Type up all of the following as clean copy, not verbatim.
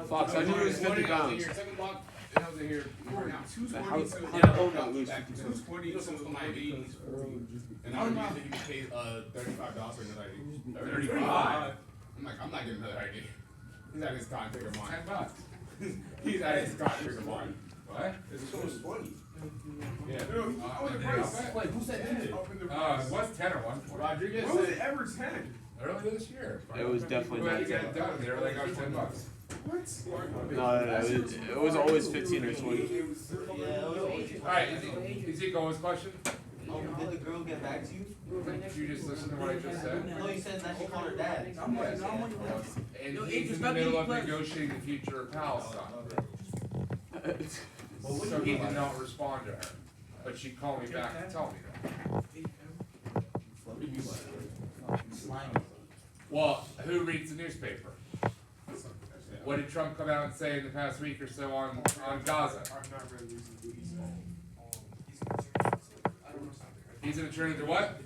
Fox, I knew it was 50 pounds. Second block, it was in here. How did that lose 50 pounds? 220 to my 80s. And I remember that he was paid $35 for another ID. 35? I'm like, I'm not getting another ID. He's at his con figure mine. $10. He's at his con figure mine. What? It's 20. Yeah. Wait, who said that? It was 10 or 1. Rodriguez When was it ever 10? earlier this year. It was definitely We had to not get 10. it done. They were like, oh, $10. What? No, it was always 15 or 20. Alright, Ezekiel, what's the question? Did the girl get back to you? Did you just listen to what I just said? No, you said that she called her dad. And he's in the middle of negotiating the future of Palestine. So he did not respond to her. But she called me back to tell me that. Well, who reads the newspaper? What did Trump come out and say in the past week or so on Gaza? He's an attorney to what?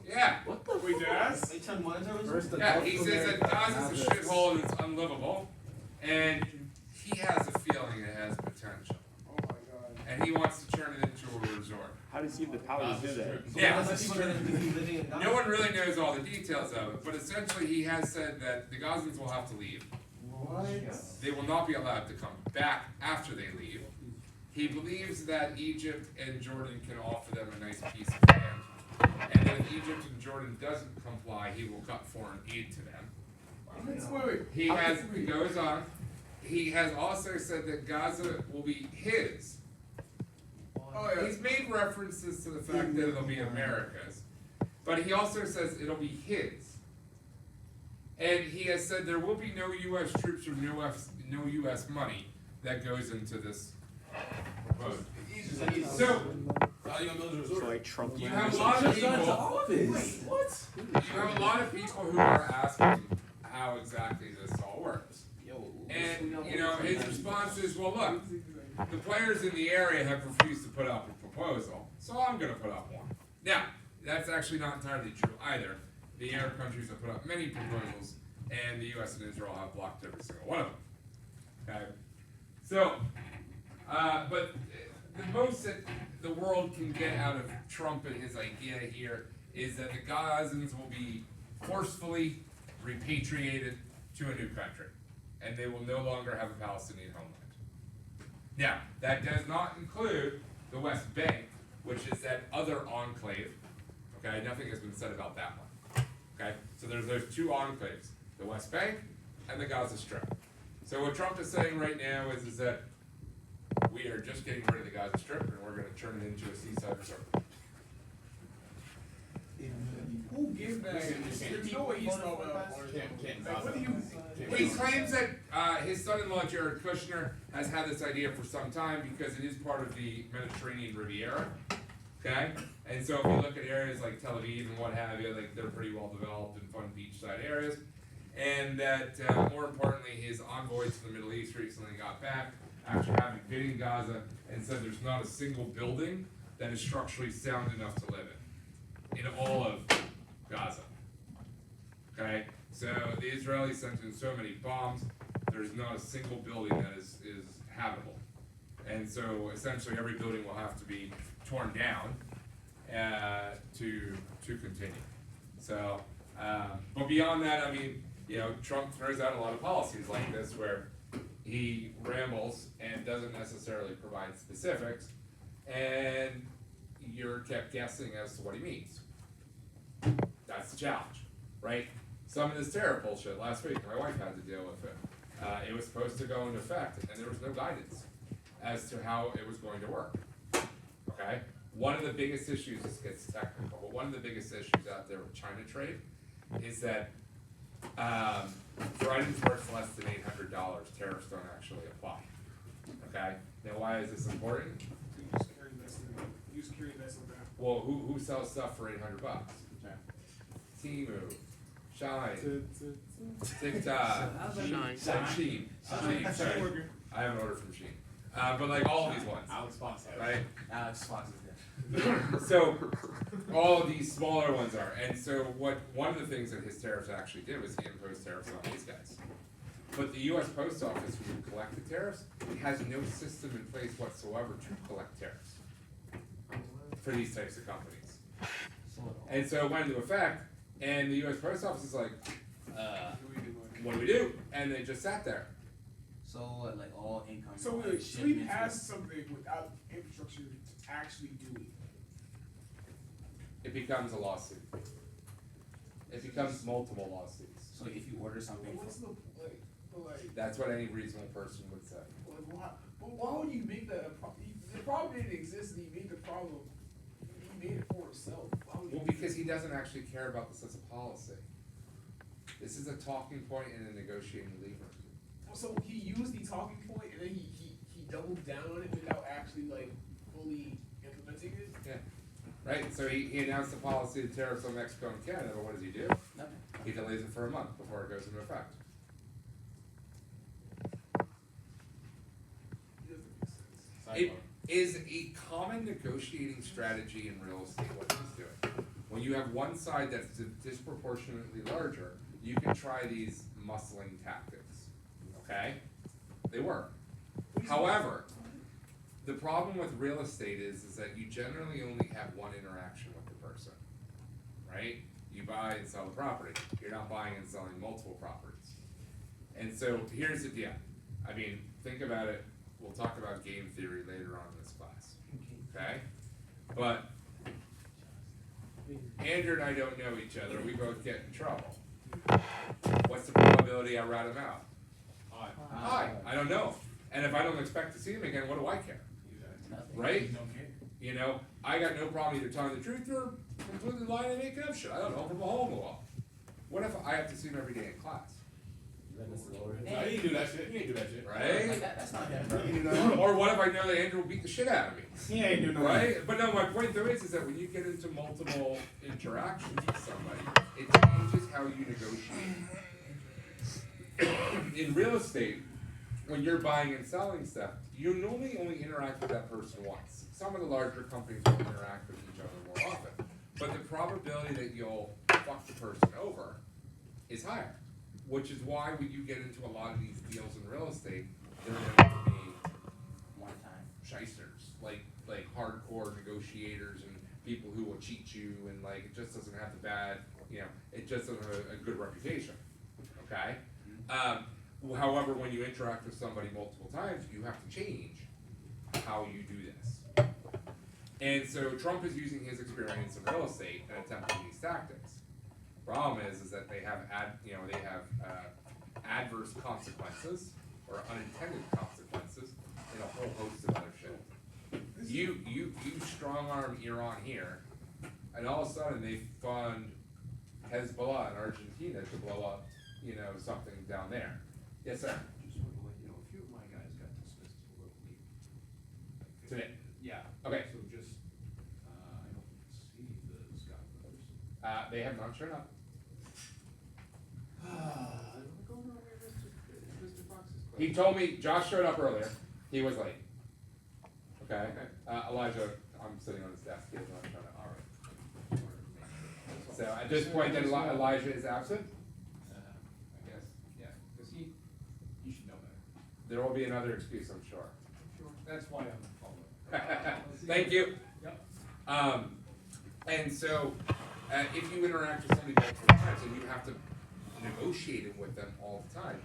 Yeah. What the Wait, Daz? They turned what into Yeah, he says that Gaza's a shithole and it's unlivable. And he has a feeling it has potential. Oh my god. And he wants to turn it into a resort. How does he have the power to do that? Yeah. living in Gaza? No one really knows all the details of it, but essentially he has said that the Gazans will have to leave. What? They will not be allowed to come back after they leave. He believes that Egypt and Jordan can offer them a nice piece of land. And then if Egypt and Jordan doesn't comply, he will cut foreign aid to them. Wait. He goes on. He has also said that Gaza will be his. Oh yeah. He's made references to the fact that it'll be America's, but he also says it'll be his. And he has said there will be no U.S. troops or no U.S. money that goes into this proposal. So, So like Trump. you have a lot of people. What? You have a lot of people who are asking how exactly this all works. And, you know, his response is, well, look, the players in the area have refused to put up a proposal, so I'm going to put up one. Now, that's actually not entirely true either. The Arab countries have put up many proposals, and the U.S. and Israel have blocked every single one of them. Okay? So, but the most that the world can get out of Trump and his idea here is that the Gazans will be forcefully repatriated to a new country, and they will no longer have a Palestinian homeland. Now, that does not include the West Bank, which is that other enclave. Okay, nothing has been said about that one. Okay, so there's those two enclaves, the West Bank and the Gaza Strip. So what Trump is saying right now is that we are just getting rid of the Gaza Strip and we're going to turn it into a seaside resort. Who gave that? There's no way he's not what do you? He claims that his son-in-law Jared Kushner has had this idea for some time because it is part of the Mediterranean Riviera. Okay, and so if you look at areas like Tel Aviv and what have you, like they're pretty well developed and fun beachside areas, and that more importantly, his envoy to the Middle East recently got back after having been in Gaza and said there's not a single building that is structurally sound enough to live in all of Gaza. Okay, so the Israelis sent in so many bombs, there's not a single building that is habitable, and so essentially every building will have to be torn down to continue. So, but beyond that, I mean, you know, Trump throws out a lot of policies like this where he rambles and doesn't necessarily provide specifics, and you're kept guessing as to what he means. That's the challenge, right? Some of this tariff bullshit last week, my wife had to deal with it. It was supposed to go into effect, and there was no guidance as to how it was going to work. Okay? One of the biggest issues, this gets technical, but one of the biggest issues out there with China trade is that for items worth less than $800, tariffs don't actually apply. Okay? Now, why is this important? You security that's on that. Well, who sells stuff for $800? Temu, Shine, TikTok, Shine. Shein. Sorry. I have an order from Shein. But like all of these ones. Alex Fox. Right? Alex Fox is there. So all of these smaller ones are, and so one of the things that his tariffs actually did was he imposed tariffs on these guys. But the U.S. Post Office, who would collect the tariffs, has no system in place whatsoever to collect tariffs for these types of companies. And so it went into effect, and the U.S. Post Office is like, what do we do? And they just sat there. So what, like all income? So like, wait, Sweep shipments has with- something without infrastructure to actually do it. It becomes a lawsuit. It becomes multiple lawsuits. So if you order something What's from, like, That's what any reasonable person would say. why? But why would you make that a problem? The problem didn't exist, and he made the problem. He made it for himself. Why would Well, because he doesn't actually care about this as a policy. This is a talking point in a negotiating lever. So he used the talking point, and then he doubled down on it without actually like fully implementing it. Yeah. Right? So he announced the policy of tariffs on Mexico and Canada, but what does he do? nothing. He delays it for a month before it goes into effect. It doesn't make sense. It is a common negotiating strategy in real estate, what he's doing. When you have one side that's disproportionately larger, you can try these muscling tactics, okay? They work. However, the problem with real estate is that you generally only have one interaction with the person, right? You buy and sell the property, you're not buying and selling multiple properties. And so here's the deal, I mean, think about it, we'll talk about game theory later on in this class, okay? But Andrew and I don't know each other, we both get in trouble. What's the probability I rat him out? High, I don't know. And if I don't expect to see him again, what do I care? Nothing. Right? You know, I got no problem either telling the truth or completely lying and making up shit. I don't know, from a hole in the wall. What if I have to see him every day in class? No, he ain't do that shit. He ain't do that shit. Like Right? that's not him, He bro. ain't do nothing. Or what if I know that Andrew will beat the shit out of me? He ain't do nothing. Right? But no, my point though is that when you get into multiple interactions with somebody, it changes how you negotiate. In real estate, when you're buying and selling stuff, you normally only interact with that person once. Some of the larger companies will interact with each other more often. But the probability that you'll fuck the person over is higher. Which is why when you get into a lot of these deals in real estate, they're going to be One time. shysters, like hardcore negotiators and people who will cheat you, and like it just doesn't have the bad, you know, it just doesn't have a good reputation. Okay. However, when you interact with somebody multiple times, you have to change how you do this. And so Trump is using his experience in real estate and attempting these tactics. Problem is that they have adverse consequences or unintended consequences and a whole host of other shit. You strong arm Iran here, and all of a sudden they fund Hezbollah in Argentina to blow up, you know, something down there. Yes, sir. Just want to let you know, a few of my guys got dismissed locally. Today. Yeah. Okay. So just, I don't see the Scott brothers. They have not shown up. What's going on here, Mr. Fox's class? He told me Josh showed up earlier. He was late. Okay. Elijah, I'm sitting on his desk. He has not shown up. All right. So at this point, then Elijah is absent. I guess, yeah, cause you should know better. There will be another excuse, I'm sure. Sure. That's why I'm following. Thank you. Yep. And so, if you interact with somebody multiple times and you have to negotiate it with them all the time,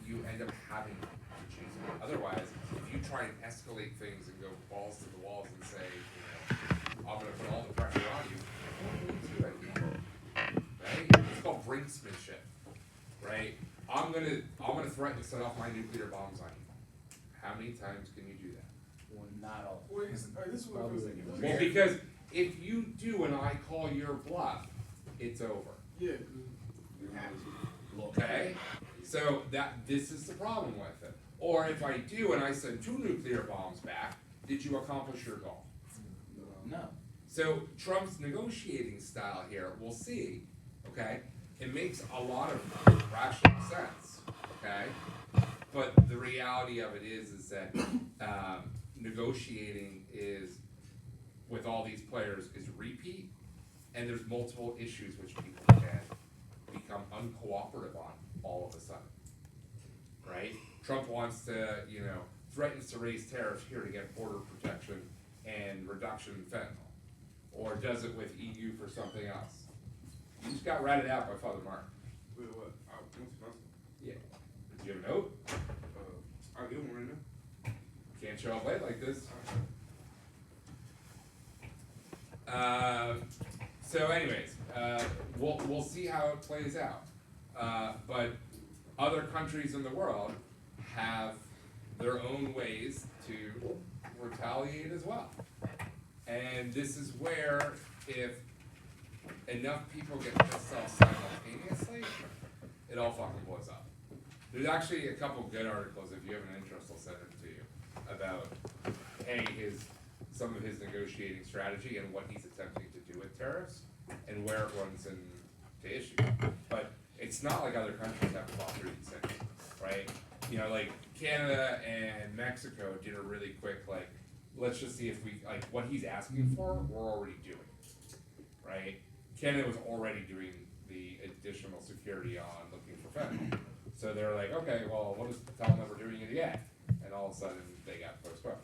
you end up having to choose it. Otherwise, if you try and escalate things and go balls to the walls and say, you know, I'm gonna put all the pressure on you, you won't do it anymore. Right? It's called brinksmanship, right? I'm gonna threaten to set off my nuclear bombs on you. How many times can you do that? Well, not all. Wait, this is what I was thinking. Well, because if you do and I call your bluff, it's over. Yeah. Okay? So this is the problem with it. Or if I do and I send 2 nuclear bombs back, did you accomplish your goal? No. So Trump's negotiating style here, we'll see, okay? It makes a lot of rational sense, okay? But the reality of it is that negotiating is with all these players is repeat, and there's multiple issues which people can become uncooperative on all of a sudden, right? Trump wants to, threatens to raise tariffs here to get border protection and reduction in fentanyl, or does it with EU for something else. You just got ratted out by Father Mark. Wait, what? I went to Boston. Yeah. Did you have a note? I'll give one right now. Can't show up late like this. So anyways, we'll see how it plays out. But other countries in the world have their own ways to retaliate as well. And this is where, if enough people get pissed off simultaneously, it all fucking blows up. There's actually a couple good articles, if you have an interest, I'll send them to you, about, some of his negotiating strategy and what he's attempting to do with tariffs, and where it runs into issue. But it's not like other countries have fought through these things, right? Like Canada and Mexico did a really quick, let's just see if we, what he's asking for, we're already doing, right? Canada was already doing the additional security on looking for fentanyl. So they're like, okay, well, we'll just tell them that we're doing it again. And all of a sudden, they got postponed.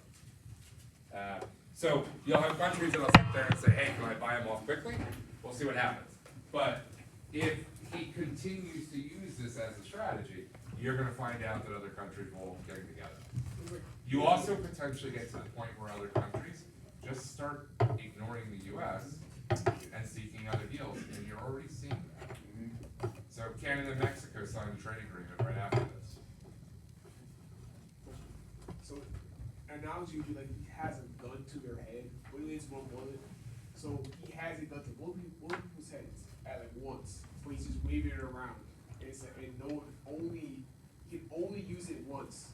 So you'll have countries that'll sit there and say, hey, can I buy them off quickly? We'll see what happens. But if he continues to use this as a strategy, you're gonna find out that other countries will get together. You also potentially get to the point where other countries just start ignoring the US and seeking other deals, and you're already seeing that. So Canada and Mexico signed a trade agreement right after this. So, analogy would be like he has a gun to their head, but it's one bullet. So he has a gun to both people's heads at once, but he's just waving it around. And it's like, and no one he can only use it once.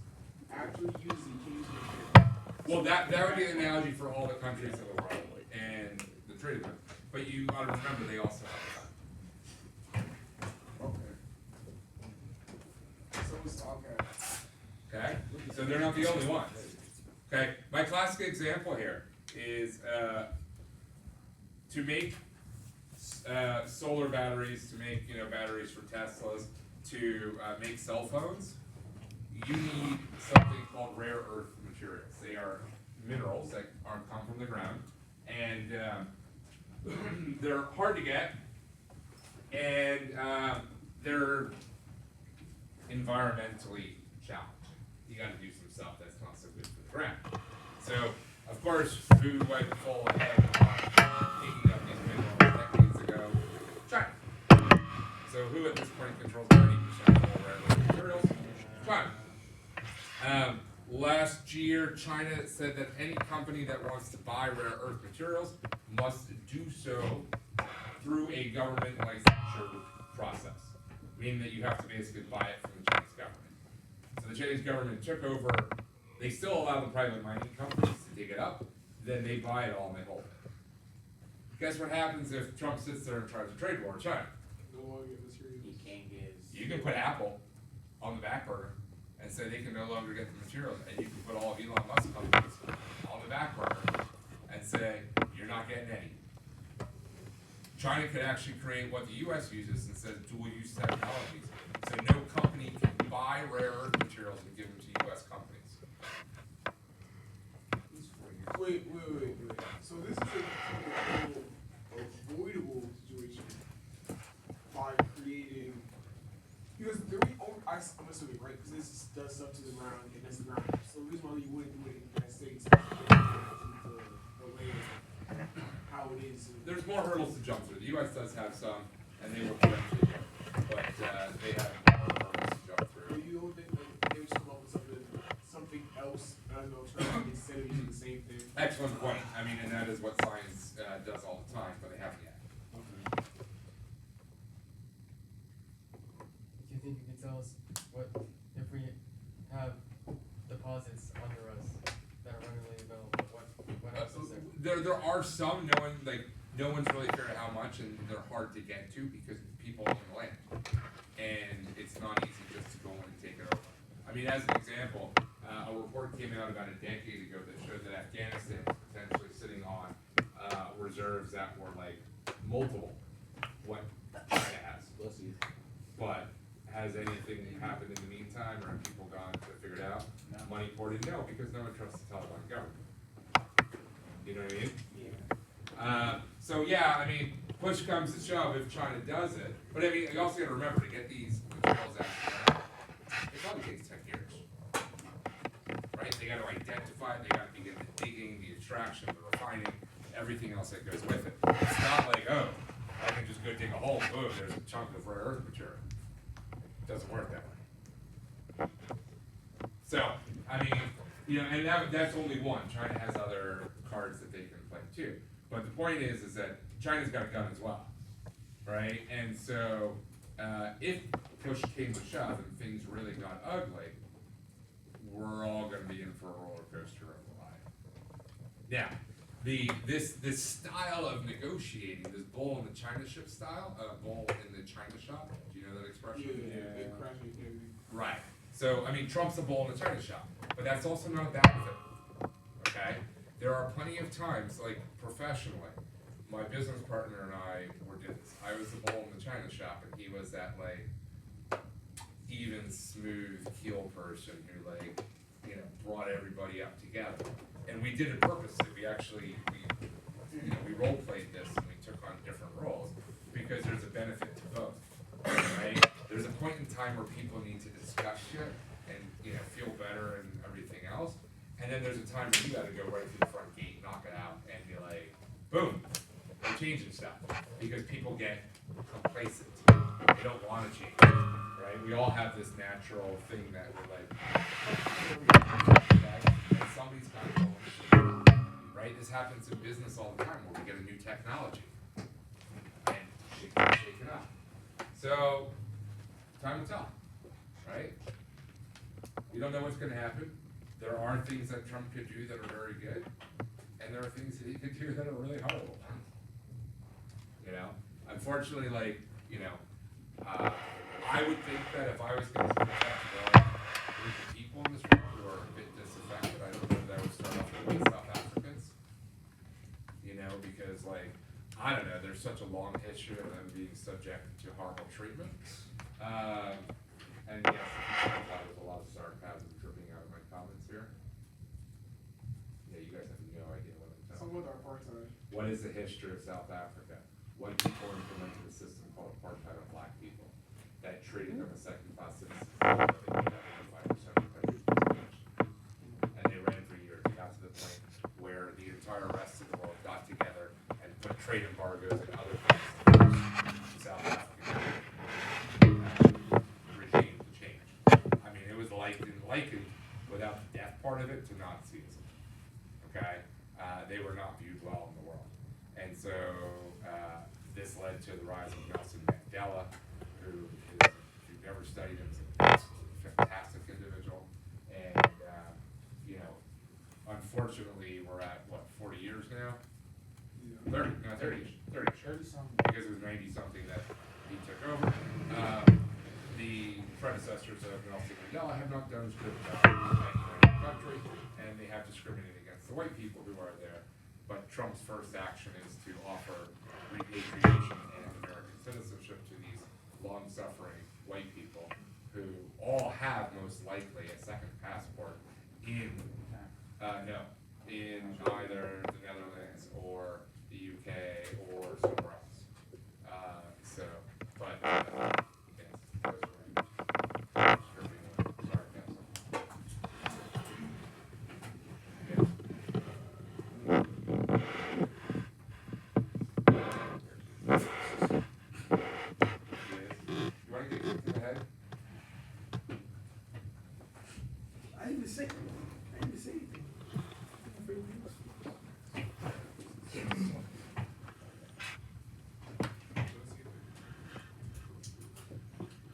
After he uses it, he can't use it again. Well, that would be an analogy for all the countries in the world and the trade agreement. But you gotta remember, they also have Okay. So it's okay. time. Okay? So they're not the only ones. Okay? My classic example here is to make solar batteries, to make batteries for Teslas, to make cell phones, you need something called rare earth materials. They are minerals that come from the ground, and they're hard to get, and they're environmentally challenging. You gotta do some stuff that's not so good for the ground. So, of course, who went full ahead on picking up these minerals decades ago? China. So who at this point controls 90% of all rare earth materials? China. Last year, China said that any company that wants to buy rare earth materials must do so through a government licensure process, meaning that you have to basically buy it from the Chinese government. So the Chinese government took over, they still allow the private mining companies to dig it up, then they buy it all and they hold it. Guess what happens if Trump sits there and tries a trade war with China? No longer get materials. He can't get his. You can put Apple on the back burner and say they can no longer get the materials, and you can put all of Elon Musk companies on the back burner and say, you're not getting any. China could actually create what the US uses and says dual use technologies. So no company can buy rare earth materials and give them to US companies. Wait. So this is a avoidable situation by creating, because I'm assuming, right, because this does stuff to the ground and that's the ground. So the reason why you wouldn't do it in the United States is the land, how it is. There's more hurdles to jump through. The US does have some, and they will eventually get, but they have more hurdles to jump But through. you don't think like they would just come up with something else, I don't know, instead of using the same thing? Excellent point. I mean, and that is what science does all the time, but they haven't yet. Do you think you can tell us what, if we have deposits under us that are readily available, what else is there? There are some, no one's really figured out how much, and they're hard to get to because people own the land. And it's not easy just to go in and take it over. I mean, as an example, a report came out about a decade ago that showed that Afghanistan is potentially sitting on reserves that were like multiple what China has. Let's see. But has anything happened in the meantime, or have people gone to figure it out? No. Money poured in? No, because no one trusts the Taliban government. You know what I mean? So yeah, I mean, push comes to shove if China does it. But I mean, you also gotta remember, to get these materials out, it probably takes 10 years. Right? They gotta identify it, they gotta begin the digging, the extraction, the refining, everything else that goes with it. It's not like, oh, I can just go dig a hole, boom, there's a chunk of rare earth material. It doesn't work that way. So, I mean, you know, and that's only one. China has other cards that they can play too. But the point is that China's got a gun as well, right? And so, if push came to shove and things really got ugly, we're all going to be in for a roller coaster of a life. Now, this style of negotiating, this bull in the China ship style, bull in the China shop. Do you know that expression? Yeah. Crashing candy. Right. So, I mean, Trump's a bull in the China shop, but that's also not a bad thing. Okay? There are plenty of times, like professionally, my business partner and I did this. I was the bull in the China shop, and he was that like even, smooth keel person who like, you know, brought everybody up together. And we did it purposely. We role played this, and we took on different roles because there's a benefit to both. Right? There's a point in time where people need to discuss shit and, you know, feel better and everything else. And then there's a time where you gotta go right through the front gate, knock it out, and be like, boom, we're changing stuff. Because people get complacent. They don't wanna change, right? We all have this natural thing that we're like, okay, and somebody's gotta go and change, right? This happens in business all the time where we get a new technology. And shake it up. So, time will tell, right? We don't know what's gonna happen. There are things that Trump could do that are very good, and there are things that he could do that are really horrible. You know, unfortunately, like, you know, I would think that if I was going to protect the group of people in this world who are a bit disaffected, I don't know that I would start off with South Africans. You know, because like, I don't know, there's such a long history of them being subjected to horrible treatment. And yes, there's a lot of sarcasm dripping out of my comments here. Yeah, you guys have no idea what I'm So telling. what are apartheid? What is the history of South Africa? White people implemented a system called apartheid on black people that treated them as second-class citizens. But they made up 85% of the country's population. And they ran for years. It got to the point where the entire rest of the world got together and put trade embargoes and other things to South Africa. Regime to change. I mean, it was likened without the death part of it to Nazism. Okay? They were not viewed well in the world. And so this led to the rise of Nelson Mandela, who is, if you've never studied him, is a fantastic individual. And, you know, unfortunately, we're at, what, 40 years now? 30 something. Because it was 90 something that he took over. The predecessors of Nelson Mandela have not done as good a job in the country, and they have discriminated against the white people who are there. But Trump's first action is to offer repatriation and American citizenship to these long-suffering white people who all have most likely a second passport in either the Netherlands or the UK or somewhere else. Yes, those are sarcasm. You wanna get kicked in the head? I didn't even say anything.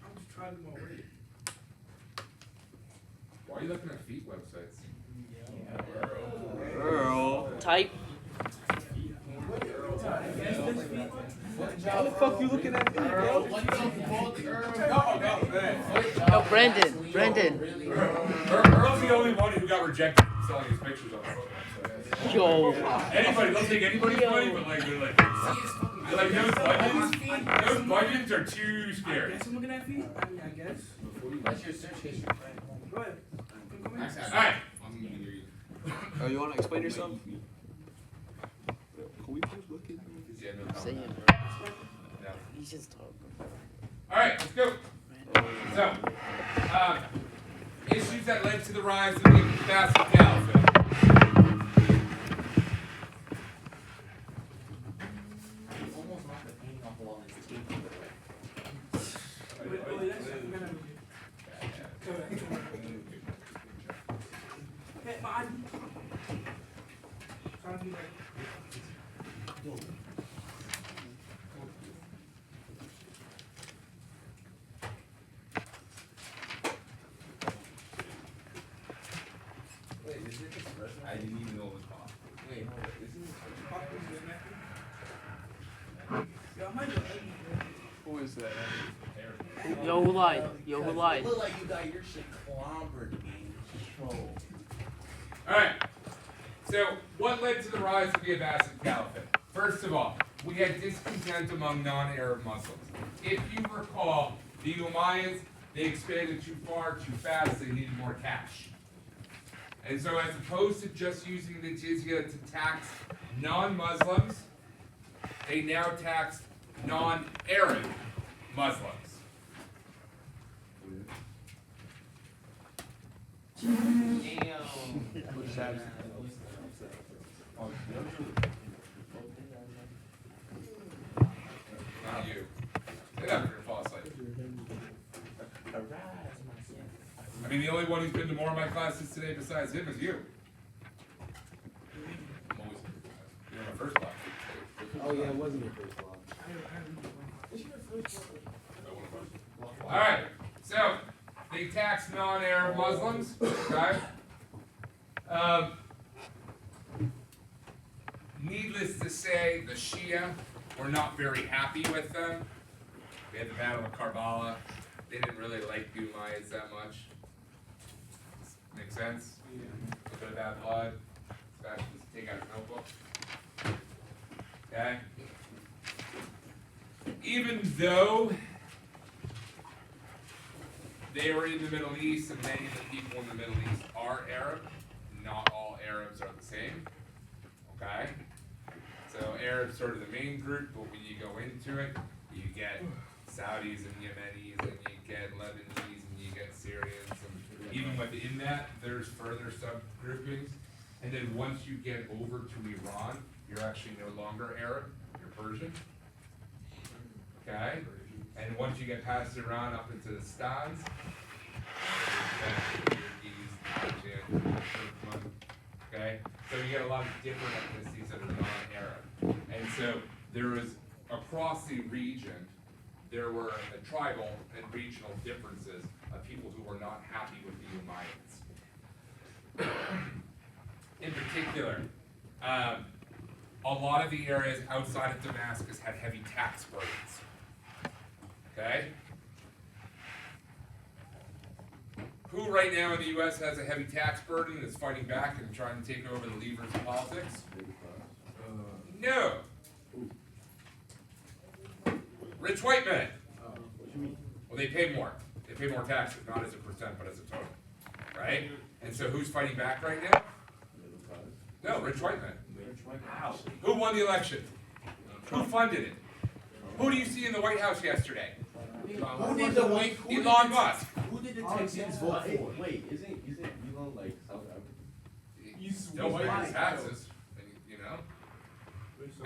I'm just trying to do my way. Why are you looking at feet websites? Girl. Type. How the fuck you looking at me, bro? No, Brendan. Earl's the only one who got rejected from selling his pictures on the foot website. Yo. Anybody, they'll take anybody's money, but like, they're like, those budgets are too scary. Guess I'm looking at feet? I mean, I guess. What's your search history? Go ahead. Come in. Alright, Oh, you want to explain yourself? yeah, no Say comment. it, bro. No. He's just talking. Alright, let's go. So, issues that led to the rise of the Basque Caliphate. You almost knocked the paint off of all this tape. Wait, that's I'm gonna have Go ahead. Hey, man. Trying to be like. I didn't even know it was possible. Wait, hold on. Yo, I might go. Who is that? Yo, who lied? Yo, who lied? Look like you got your shit clobbered, man. Yo. Alright, so what led to the rise of the Abbasid Caliphate? First of all, we had discontent among non-Arab Muslims. If you recall, the Umayyads, they expanded too far, too fast, they needed more cash. And so as opposed to just using the jizya to tax non-Muslims, they now taxed non-Arab Muslims. Not you. Get up here and fall asleep. I mean, the only one who's been to more of my classes today besides him is you. I'm always in your class. You're in my first class. Oh, yeah, it wasn't your first law. Alright, so they tax non-Arab Muslims, okay? Needless to say, the Shia were not very happy with them. We had the Battle of Karbala. They didn't really like the Umayyads that much. Make sense? A bit of bad blood. Sebastian, just take out his notebook. Okay? Even though they were in the Middle East, and many of the people in the Middle East are Arab, not all Arabs are the same. Okay? So Arabs sort of the main group, but when you go into it, you get Saudis and Yemenis, and you get Lebanese, and you get Syrians, and even within that, there's further subgroupings. And then once you get over to Iran, you're actually no longer Arab, you're Persian. Okay? And once you get past Iran up into the Stans, okay? So you get a lot of different ethnicities that are non-Arab. And so there was, across the region, there were tribal and regional differences of people who were not happy with the Umayyads. In particular, a lot of the areas outside of Damascus had heavy tax burdens. Okay? Who right now in the US has a heavy tax burden and is fighting back and trying to take over the levers of politics? No. Rich white men. Well, they pay more. They pay more taxes, not as a percent, but as a total. Right? And so who's fighting back right now? No, rich white men. Who won the election? Who funded it? Who do you see in the White House yesterday? Who did the white? Elon Musk. Who did the Texans vote for? Wait, isn't Elon like South Africa? He's Still paying his taxes, you know?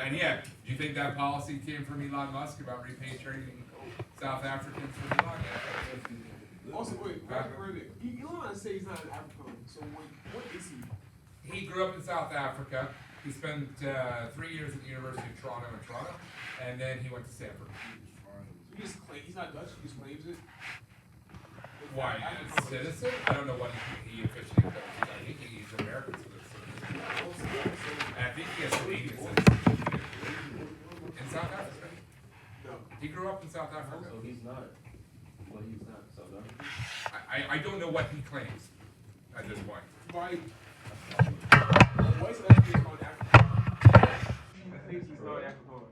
And yeah, do you think that policy came from Elon Musk about repatriating South Africans from Iran? Also, wait, Elon says he's not an African, so what is he? He grew up in South Africa. He spent 3 years at the University of Toronto in Toronto, and then he went to Stanford. He just he's not Dutch, he just claims it. Why? A citizen? I don't know what he officially claims. I think he's American citizen. And I think he has Canadian citizenship in South Africa. No. He grew up in South Africa. So he's not. Well, he's not South African. I don't know what he claims at this point. By Why is it actually called African? I think it's called African.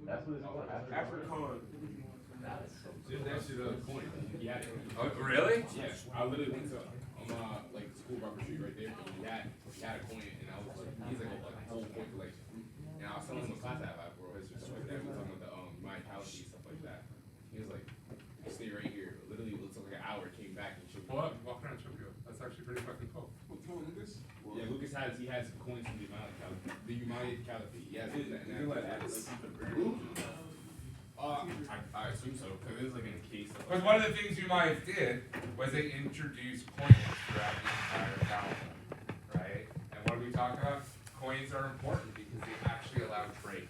That's what it's called. African. There's actually a coin. Yeah. Oh, really? Yeah, I literally went to like school Robert Street right there. And he had a coin, and I was like, he's like a whole coin collection. And I was telling him what class I have for history stuff like that. We were talking about the my calendar stuff like that. He was like, you stay right here. Literally, it took like an hour. Came back and showed me. Well, walk around and show you. That's actually pretty fucking cool. Lucas? Yeah, Lucas has coins from the Umayyad Caliphate. The Umayyad Caliphate. He has it, and that's I assume so, because it was like in a case. Because one of the things you might have did was they introduced coins throughout the entire calendar, right? And what are we talking about? Coins are important because they actually allow trade,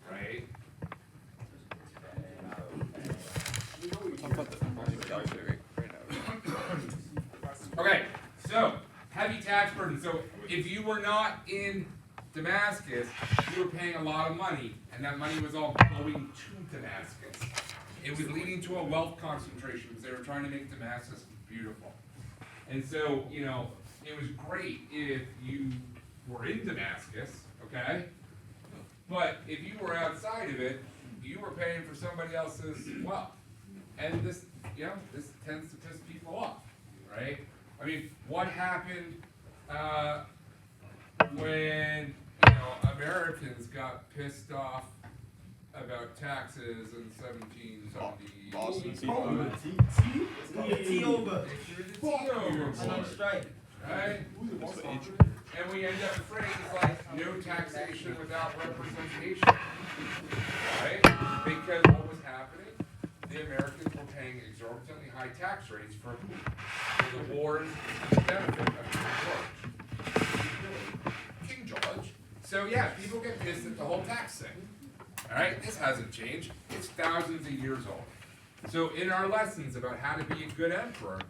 right? Talk about the right now. Okay, so heavy tax burden. So if you were not in Damascus, you were paying a lot of money, and that money was all going to Damascus. It was leading to a wealth concentration because they were trying to make Damascus beautiful. And so, you know, it was great if you were in Damascus, okay? But if you were outside of it, you were paying for somebody else's wealth. And this, you know, this tends to piss people off, right? I mean, what happened when, you know, Americans got pissed off about taxes in 1770? Boston Tea The tea over. Tea over, Another strike. right? And we end up with phrases like no taxation without representation, right? Because what was happening, the Americans were paying exorbitantly high tax rates for the wars and the benefit of King George. So yeah, people get pissed at the whole tax thing. All right, this hasn't changed. It's thousands of years old. So in our lessons about how to be a good emperor,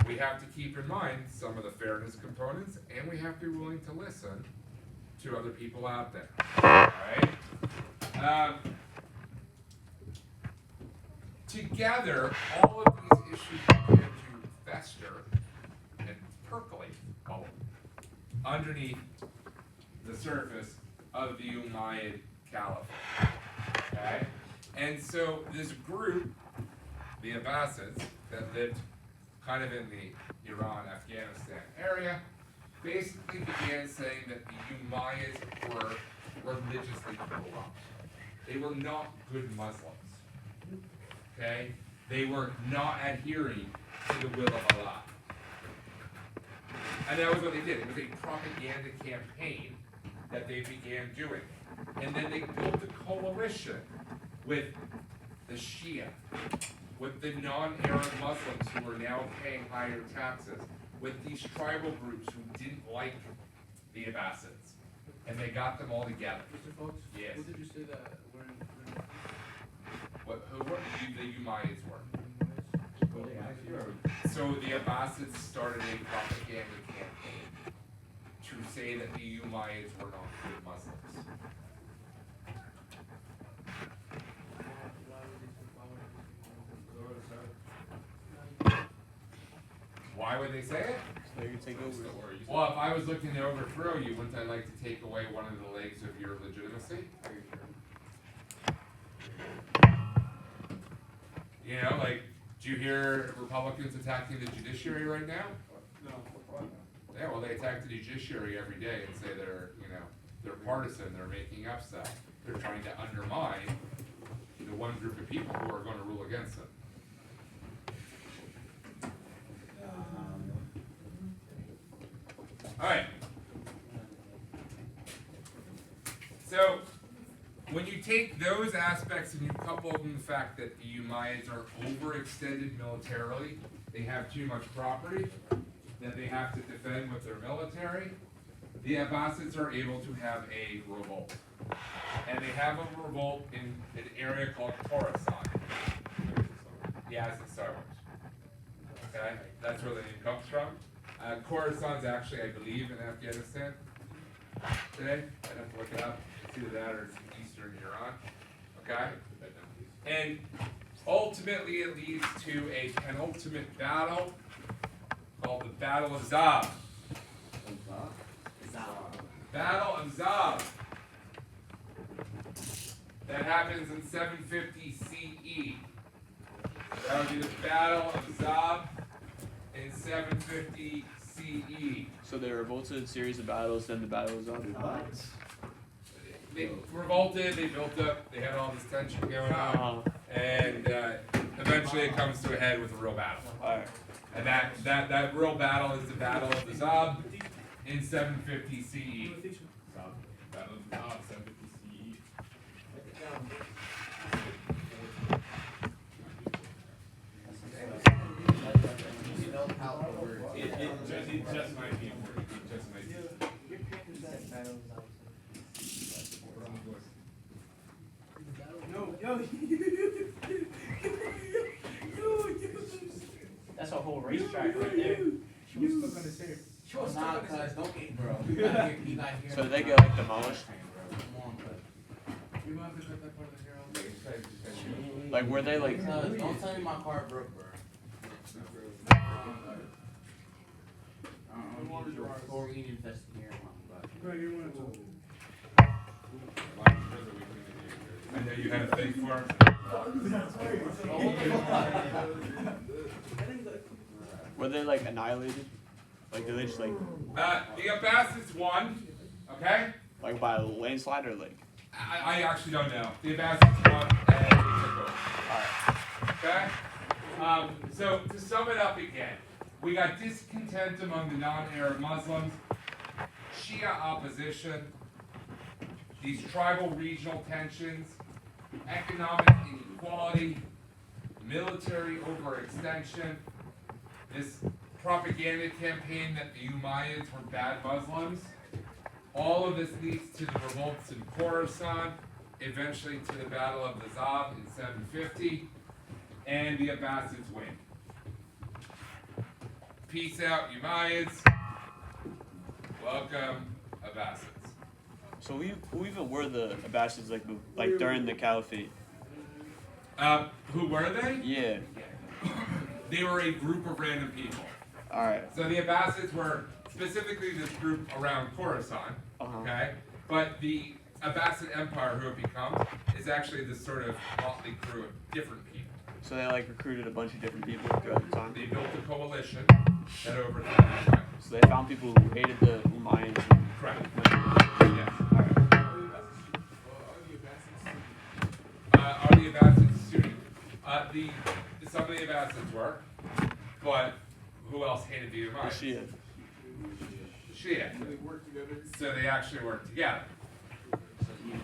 we have to keep in mind some of the fairness components, and we have to be willing to listen to other people out there. All right. Together, all of these issues begin to fester and percolate underneath the surface of the Umayyad Caliphate. Okay? And so this group, the Abbasids, that lived kind of in the Iran, Afghanistan area, basically began saying that the Umayyads were religiously corrupt. They were not good Muslims. Okay? They were not adhering to the will of Allah. And that was what they did. It was a propaganda campaign that they began doing. And then they built a coalition with the Shia, with the non-Arab Muslims who were now paying higher taxes, with these tribal groups who didn't like the Abbasids. And they got them all together. Mr. Fox? Yes. Who did you say that were in Who were the Umayyads were? So the Abbasids started a propaganda campaign to say that the Umayyads were not good Muslims. Why would they say it? So you can take over. Well, if I was looking to overthrow you, wouldn't I like to take away one of the legs of your legitimacy? You know, like, do you hear Republicans attacking the judiciary right now? No. Yeah, well, they attack the judiciary every day and say they're, you know, they're partisan, they're making up stuff. They're trying to undermine the one group of people who are going to rule against them. All right. So, when you take those aspects and you couple them the fact that the Umayyads are overextended militarily, they have too much property that they have to defend with their military, the Abbasids are able to have a revolt. And they have a revolt in an area called Khorasan, the Azidsarwars. Okay, that's where the name comes from. Khorasan's actually, I believe, in Afghanistan today. I'd have to look it up. It's either that or it's in eastern Iran. Okay? And ultimately it leads to a penultimate battle called the Battle of Zab. Battle of Zab. That happens in 750 CE. That would be the Battle of Zab in 750 CE. So they revolted, series of battles, then the battle was on. What? They revolted, they built up, they had all this tension going on, and eventually it comes to a head with a real battle. Alright. And that real battle is the Battle of the Zab in 750 CE. Battle of the Top, 750 CE. It just might be important. It just might be. No, yo. That's a whole racetrack right there. She was stuck on the stairs. She was Nah, stuck on the cuz, don't get, bro. You gotta hear, you gotta hear. So they get like demolished? Come on, cuz. We might have to cut that part of the hair off. Like were they like Cuz, don't tell me my car broke, bro. Or we invested here. Bro, you're one of those. I know you had a thing for him. were they like annihilated? Like did they just like The Abbasids won, okay? like by a landslide or like I actually don't know. The Abbasids won and they took over. Okay? So to sum it up again, we got discontent among the non-Arab Muslims, Shia opposition, these tribal regional tensions, economic inequality, military overextension, this propaganda campaign that the Umayyads were bad Muslims. All of this leads to the revolts in Khorasan, eventually to the Battle of the Zab in 750, and the Abbasids win. Peace out, Umayyads. Welcome, Abbasids. so who even were the Abbasids like during the Caliphate? Who were they? Yeah. They were a group of random people. Alright. So the Abbasids were specifically this group around Khorasan, okay? But the Abbasid Empire, who it becomes, is actually this sort of motley crew of different people. So they like recruited a bunch of different people throughout the time. They built a coalition that overthrew the empire. So they found people who hated the Umayyads. Correct. And Yes. Are the Abbasids Are the Abbasids Sunni? Some of the Abbasids were, but who else hated the the Umayyads? Shia. Shia. they work together? So they actually worked together. So even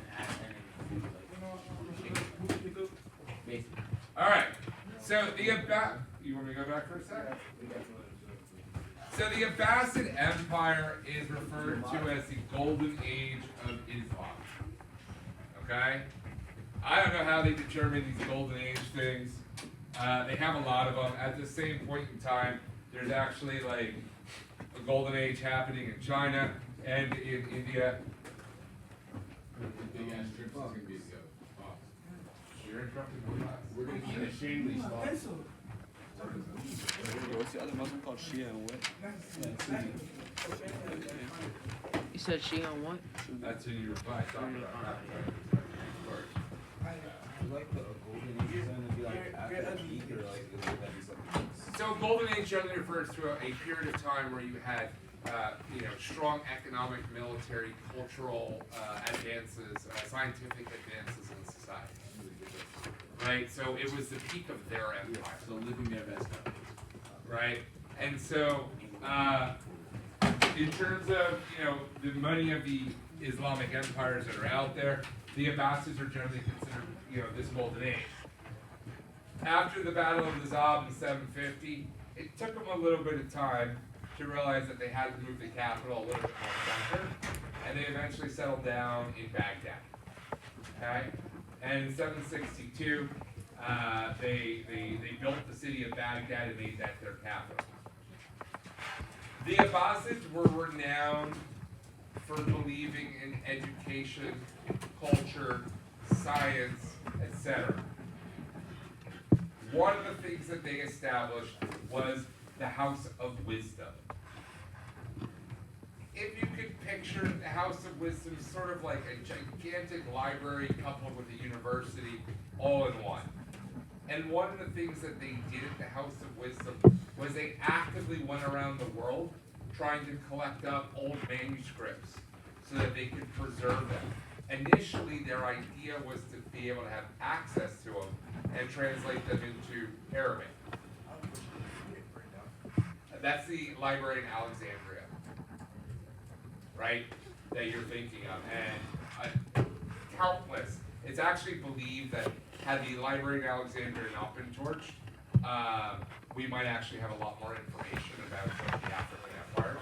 basically. All right. So the you want me to go back for a second? So the Abbasid Empire is referred to as the Golden Age of Islam. Okay? I don't know how they determine these Golden Age things. They have a lot of them. At the same point in time, there's actually like a Golden Age happening in China and in India. Big ass trips is gonna be You're interrupting my class. We're gonna be in a Shanley spot. What's the other Muslim called? Shia and what? You said she on what? That's in your reply. Talking about Like the golden age is gonna be like after the peak or like is it gonna be something else? So Golden Age generally refers to a period of time where you had, strong economic, military, cultural advances, scientific advances in society. Right. So it was the peak of their empire. So living their best life. Right. And so, in terms of the many of the Islamic empires that are out there, the Abbasids are generally considered this golden age. After the Battle of the Zab in 750, it took them a little bit of time to realize that they had to move the capital a little bit more center, and they eventually settled down in Baghdad. Okay, and in 762, they built the city of Baghdad and made that their capital. The Abbasids were renowned for believing in education, culture, science, etc. One of the things that they established was the House of Wisdom. if you could picture the House of Wisdom sort of like a gigantic library coupled with a university all in one. And one of the things that they did at the House of Wisdom was they actively went around the world trying to collect up old manuscripts so that they could preserve them. Initially, their idea was to be able to have access to them and translate them into Arabic. That's the library in Alexandria, right, that you're thinking of, and countless. It's actually believed that had the library in Alexandria not been torched, we might actually have a lot more information about some of the African empires.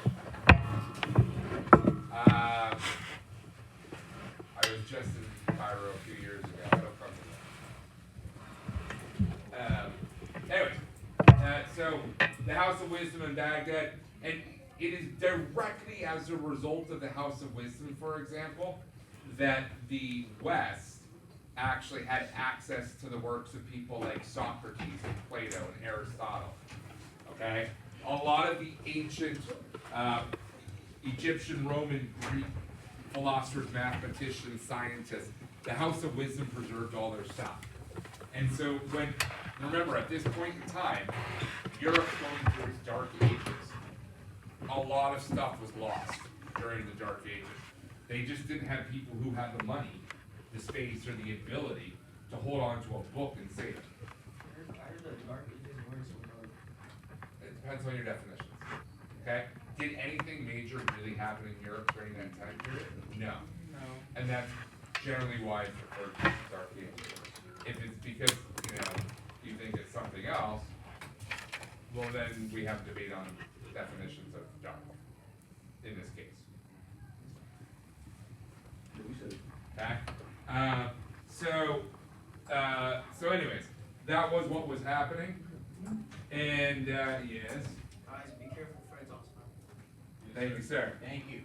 I was just in Cairo a few years ago. I don't come to that. Anyway, so the House of Wisdom in Baghdad, and it is directly as a result of the House of Wisdom, for example, that the West actually had access to the works of people like Socrates and Plato and Aristotle. Okay? A lot of the ancient Egyptian, Roman, Greek philosophers, mathematicians, scientists, the House of Wisdom preserved all their stuff. And so remember, at this point in time, Europe's going through its dark ages. A lot of stuff was lost during the dark ages. They just didn't have people who had the money, the space, or the ability to hold on to a book and save it. It depends on your definitions. Okay? Did anything major really happen in Europe during that time period? No. And that's generally why it's referred to as dark ages. If it's because, you think it's something else, well then we have to debate on definitions of dark, in this case. Okay? So anyways, that was what was happening. And, yes. Guys, be careful, Fred's awesome. Thank you, sir. Thank you.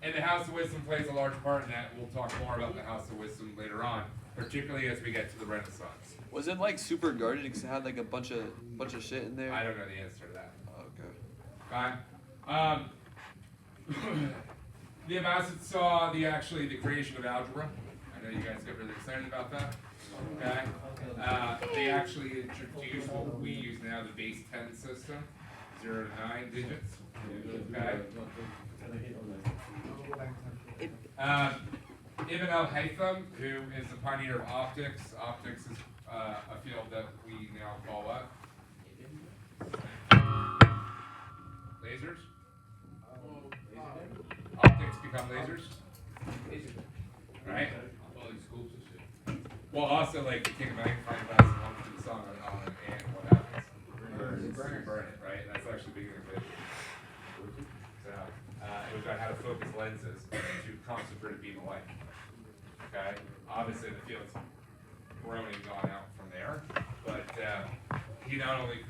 And the House of Wisdom plays a large part in that. We'll talk more about the House of Wisdom later on, particularly as we get to the Renaissance. Was it like super guarded because it had like a bunch of shit in there? I don't know the answer to that. Okay. Fine. The Abbasids saw the creation of algebra. I know you guys get really excited about that. Okay. They actually introduced what we use now, the base 10 system, 0 to 9 digits. Okay. Ibn al-Haytham, who is the pioneer of optics. Optics is a field that we now call what? Lasers? Optics become lasers? Right? All these schools and shit. Well, also like the king of magnifying glass and one to the sun on an ant, what happens? Burn it, right? That's actually the beginning of it. So, it was about how to focus lenses to concentrated beam of light. Okay? Obviously the field's grown and gone out from there, but he's not only the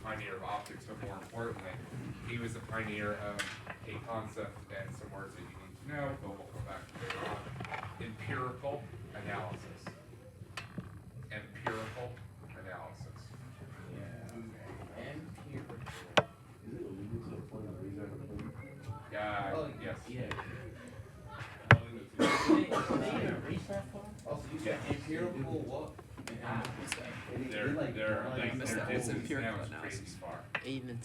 pioneer of optics, but more importantly, he was the pioneer of a concept and some words that you need to know, but we'll come back to later on. Empirical analysis. Empirical analysis. Yes. Also, you said empirical what? Their distance empirical now is analysis. crazy far. Even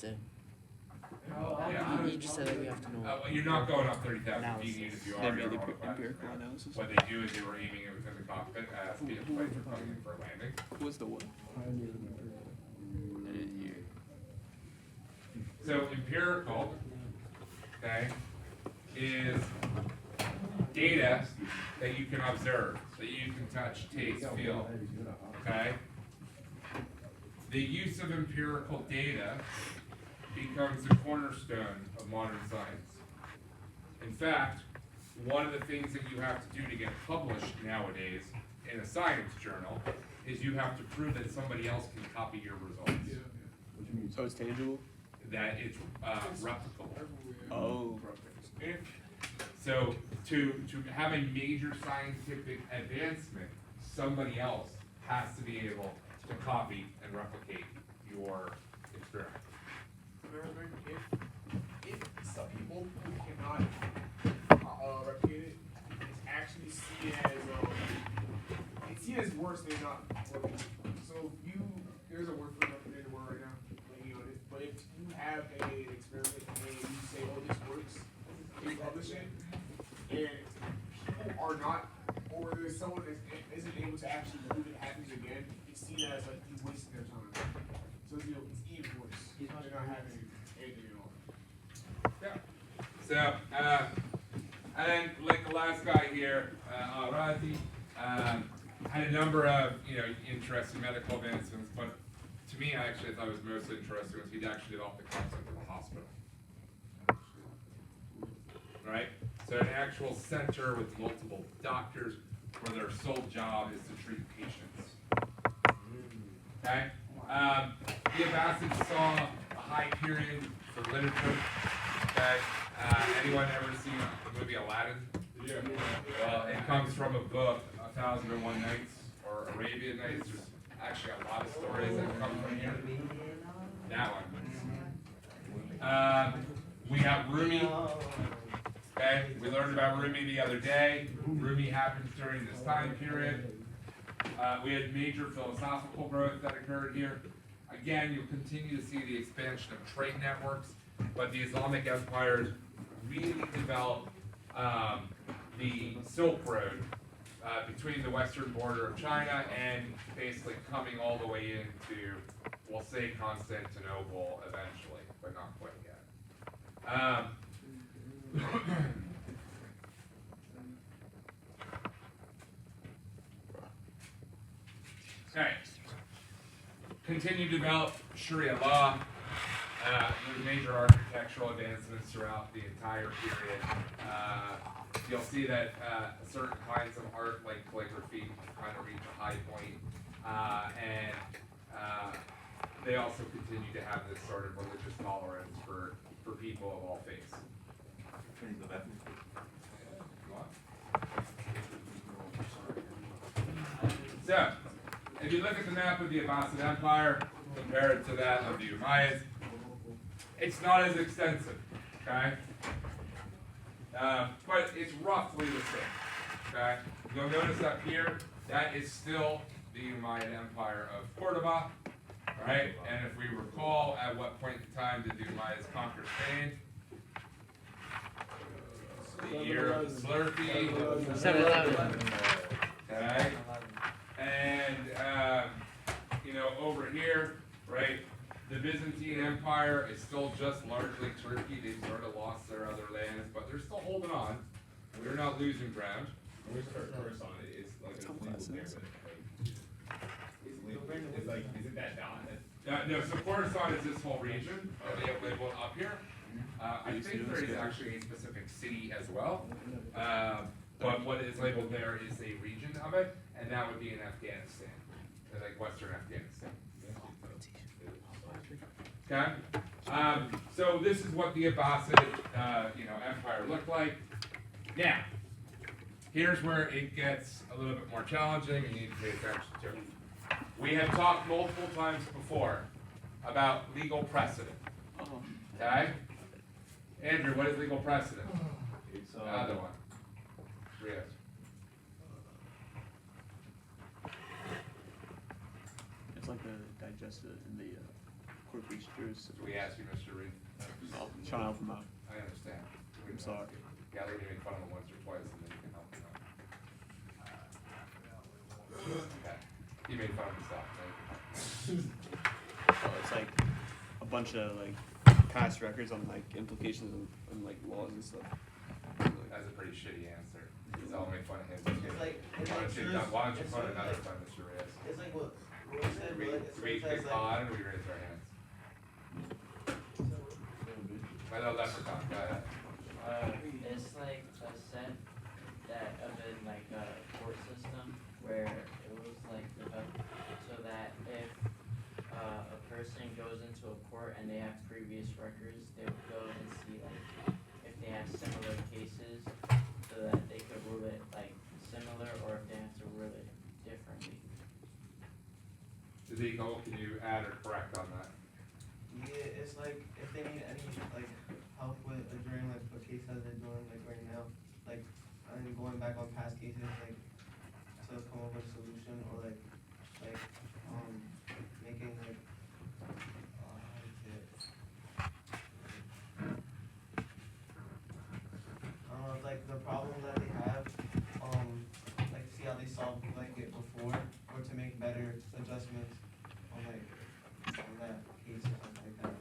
Yeah. you just said that we have to know. Well, you're not going up 30,000 feet, even if you are. They made you're the on a flat empirical ground. analysis. What they do is they were aiming it within the cockpit as the planes were coming in for a landing. Who was the what? I didn't hear. So empirical, okay, is data that you can observe, that you can touch, taste, feel, okay? The use of empirical data becomes the cornerstone of modern science. In fact, one of the things that you have to do to get published nowadays in a science journal is you have to prove that somebody else can copy your results. So it's tangible? That it's replicable. Oh. So to have a major scientific advancement, somebody else has to be able to copy and replicate your experiment. If some people who not having anything at all. So, and then like the last guy here, Arati, had a number of, interesting medical advancements, but to me, I actually thought it was most interesting was he'd actually developed the concept of a hospital. Right? So an actual center with multiple doctors where their sole job is to treat patients. Okay? The Abbasids saw a high period for literature. Okay? Anyone ever seen the movie Aladdin? Yeah. Well, it comes from a book, 1001 Nights, or Arabian Nights. There's actually a lot of stories that come from here. That one. We have Rumi. Okay, we learned about Rumi the other day. Rumi happens during this time period. We had major philosophical growth that occurred here. Again, you'll continue to see the expansion of trade networks, but the Islamic empires really developed the Silk Road between the western border of China and basically coming all the way into, we'll say, Constantinople eventually, but not quite yet. Okay. Continue to develop Sharia law. There's major architectural advancements throughout the entire period. You'll see that certain kinds of art, like calligraphy, kind of reach a high point. And they also continue to have this sort of religious tolerance for people of all faiths. So, if you look at the map of the Abbasid Empire, compare it to that of the Umayyads, it's not as extensive, okay? But it's roughly the same, okay? You'll notice up here, that is still the Umayyad Empire of Cordoba, right? And if we recall, at what point in time did the Umayyads conquer Spain? The year of the Slurpee. 711. Okay? And, over here, right, the Byzantine Empire is still just largely Turkey. They've sort of lost their other lands, but they're still holding on. We're not losing ground. When we start first on it, it's like a legal there, but it's legal. It's like, is it that dot? No, so Khorasan is this whole region that they have labeled up here. I think there is actually a specific city as well. But what is labeled there is a region of it, and that would be in Afghanistan, like Western Afghanistan. Okay? So this is what the Abbasid, empire looked like. Now, here's where it gets a little bit more challenging and you need to pay attention to. We have talked multiple times before about legal precedent. Okay? Andrew, what is legal precedent? It's The other one. Rios. It's like a digested in the corpus juice. We asked you, Mr. Reed. I'll try to help him out. I understand. We I'm sorry. Yeah, they make fun of him once or twice and then you can help him out. Okay. He made fun of himself, right? So it's like a bunch of like past records on like implications and like laws and stuff. That's a pretty shitty answer. So I'll make fun of him. Why don't you put another fun, Mr. Reyes? It's like what you said, We, but like, we, it's like, and we raise our hands. My little leprechaun, go ahead. It's like a set that of in like a court system where it was like developed so that if a person goes into a court and they have previous records, they would go and see like if they have similar cases so that they could rule it like similar or if they have to rule it differently. Ezekiel, can you add or correct on that? yeah, it's like if they need any like help with during like a case that they're doing like right now, like and going back on past cases like to come up with a solution or like making like how do you say it? I don't know, it's like the problem that they have, like see how they solved like it before, or to make better adjustments on like on that case or something like that.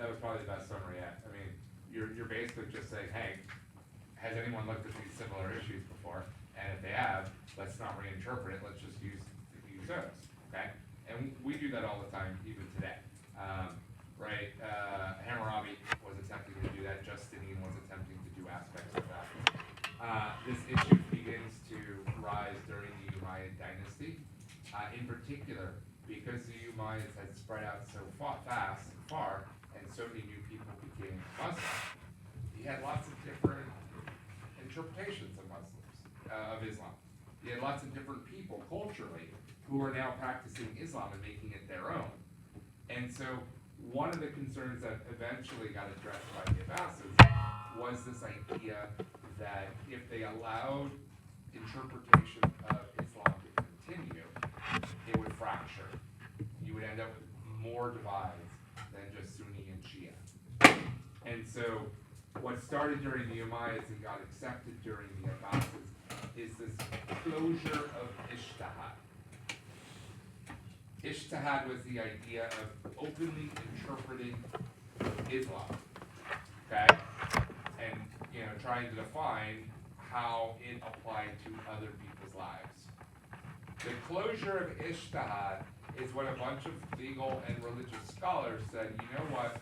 that was probably the best summary yet. I mean, you're basically just saying, hey, has anyone looked at these similar issues before? And if they have, let's not reinterpret it, let's just use those, okay? And we do that all the time, even today. Right, Hammurabi was attempting to do that, Justinian was attempting to do aspects of that. This issue begins to rise during the Umayyad dynasty, in particular, because the Umayyads had spread out so fast and far, and so many new people became Muslim. You had lots of different interpretations of Muslims, of Islam. You had lots of different people culturally who are now practicing Islam and making it their own. And so one of the concerns that eventually got addressed by the Abbasids was this idea that if they allowed interpretation of Islam to continue, it would fracture. You would end up with more divides than just Sunni and Shia. And so what started during the Umayyads and got accepted during the Abbasids is this closure of Ijtihad. Ijtihad was the idea of openly interpreting Islam, okay? And, trying to define how it applied to other people's lives. The closure of Ijtihad is when a bunch of legal and religious scholars said, you know what?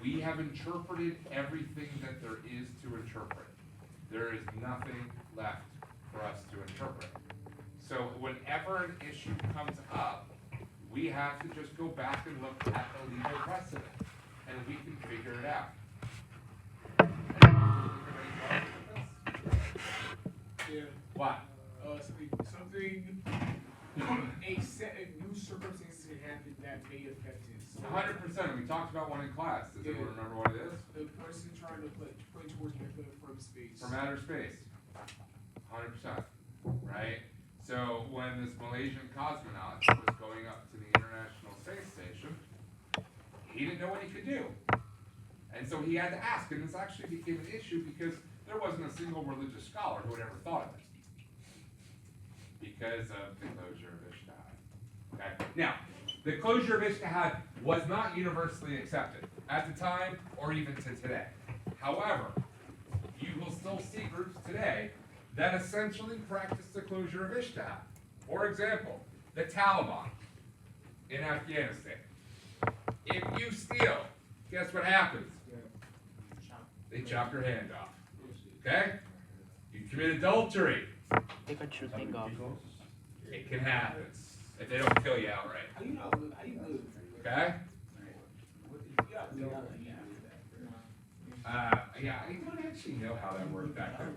We have interpreted everything that there is to interpret. There is nothing left for us to interpret. So whenever an issue comes up, we have to just go back and look at the legal precedent, and we can figure it out. Yeah. What? Something, a new circumstance can happen that may affect it. So 100%. We talked about one in class. Does anyone remember what it is? the person trying to play towards method from space. From outer space. 100%. Right? So when this Malaysian cosmonaut was going up to the International Space Station, he didn't know what he could do. And so he had to ask, and this actually became an issue because there wasn't a single religious scholar who had ever thought of it. Because of the closure of Ijtihad. Okay? Now, the closure of Ijtihad was not universally accepted at the time or even to today. However, you will still see groups today that essentially practice the closure of Ijtihad. For example, the Taliban in Afghanistan. If you steal, guess what happens? They chop your hand off. Okay? You commit adultery. They cut your thing off. It can happen if they don't kill you outright. How you know? How you know? Okay? Yeah. Yeah, I don't actually know how that worked back then.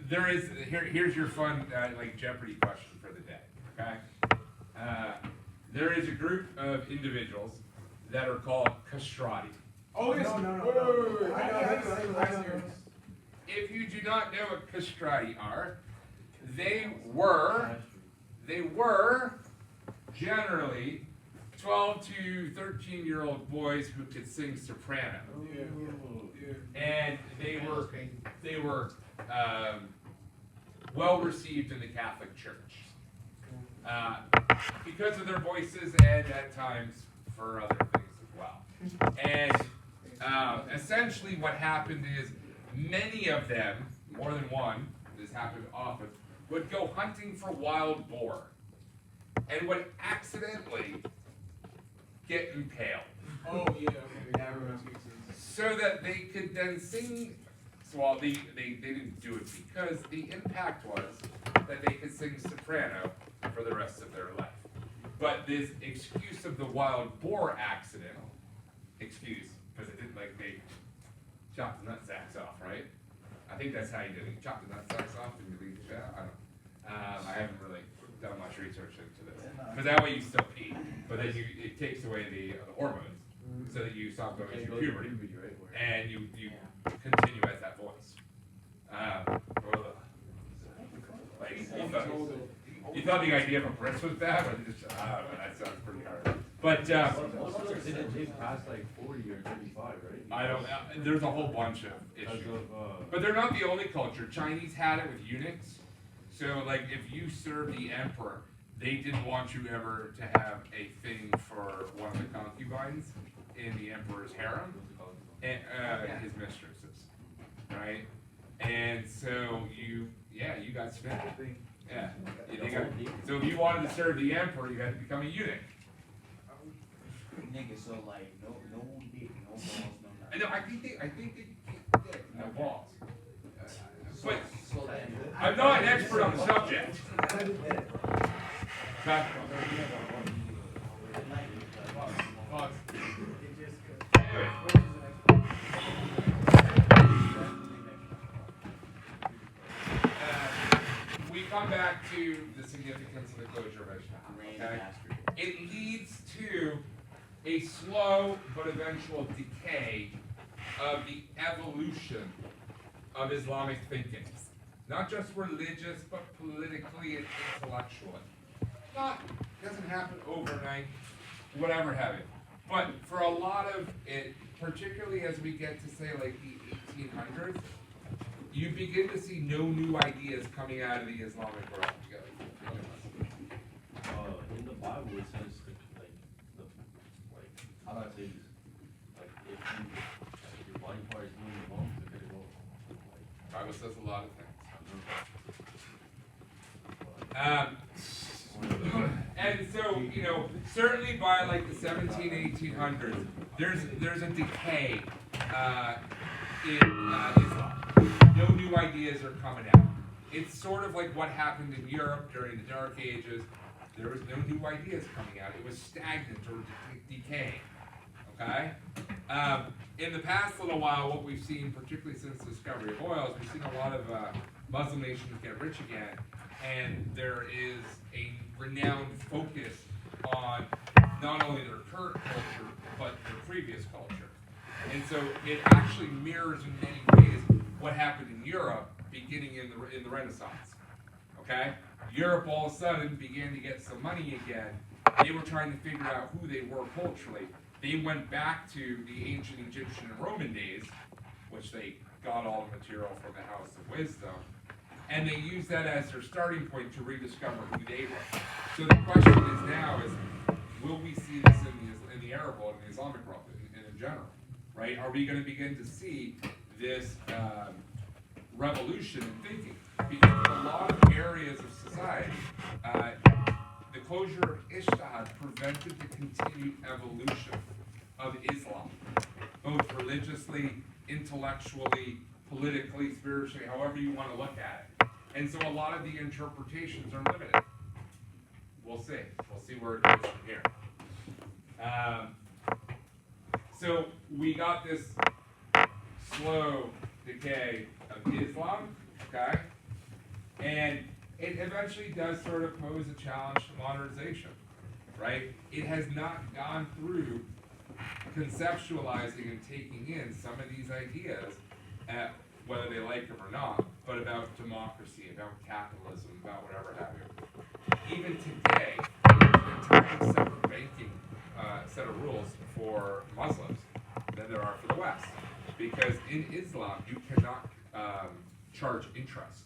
There is here's your fun like Jeopardy question for the day. Okay? There is a group of individuals that are called castrati. Oh, yes. No. I know. If you do not know what castrati are, they were generally 12 to 13-year-old boys who could sing soprano. And they were well received in the Catholic Church because of their voices and at times for other things as well. And essentially what happened is many of them, more than one, this happened often, would go hunting for wild boar and would accidentally get impaled. Oh, yeah, okay. So that they could then sing. Well, they didn't do it because the impact was that they could sing soprano for the rest of their life. But this excuse of the wild boar accident, because it didn't like they chopped the nutsacks off, right? I think that's how you did it. You chopped the nutsacks off and you leave the I don't know. I haven't really done much research into this. Because that way you still pee, but then it takes away the hormones, so that you stop going through puberty, and you continue as that voice. You thought the idea of a breast was bad, or just, that sounds pretty hard. But They passed like 40 or 35, right? I don't. There's a whole bunch of issues, but they're not the only culture. Chinese had it with eunuchs. So, like, if you served the emperor, they didn't want you ever to have a thing for one of the concubines. in the emperor's harem, and, his mistresses, right? And so you got spent. Yeah. So if you wanted to serve the emperor, you had to become a eunuch. Nigga, so like, no dick, no balls, no nothing. No, I think they no balls. But So then, I'm not an expert on the subject. Okay. Pause. We come back to the significance of the closure of Ishtar, okay? It leads to a slow but eventual decay of the evolution of Islamic thinking. Not just religious, but politically and intellectually. Doesn't happen overnight, whatever have you. But for a lot of it, particularly as we get to say like the 1800s, you begin to see no new ideas coming out of the Islamic world. In the Bible, it says like how do I say this? Like if your body part is moving wrong, to cut it off. Bible says a lot of things. And so, certainly by like the 1800s, there's a decay in Islam. No new ideas are coming out. It's sort of like what happened in Europe during the Dark Ages. There was no new ideas coming out. It was stagnant or decaying. Okay? In the past little while, what we've seen, particularly since the discovery of oils, we've seen a lot of Muslim nations get rich again, and there is a renowned focus on not only their current culture, but their previous culture. And so it actually mirrors in many ways what happened in Europe beginning in the Renaissance. Okay? Europe all of a sudden began to get some money again. They were trying to figure out who they were culturally. They went back to the ancient Egyptian and Roman days, which they got all the material from the House of Wisdom, and they used that as their starting point to rediscover who they were. So the question is now is, will we see this in the Arab world, in the Islamic world, in general, right? Are we going to begin to see this revolution in thinking? Because in a lot of areas of society, the closure of Ijtihad prevented the continued evolution of Islam, both religiously, intellectually, politically, spiritually, however you want to look at it. And so a lot of the interpretations are limited. We'll see. We'll see where it goes from here. So we got this slow decay of Islam, okay? And it eventually does sort of pose a challenge to modernization, right? It has not gone through conceptualizing and taking in some of these ideas, whether they like them or not, but about democracy, about capitalism, about whatever have you. Even today, there's an entirely separate banking set of rules for Muslims than there are for the West. Because in Islam, you cannot charge interest.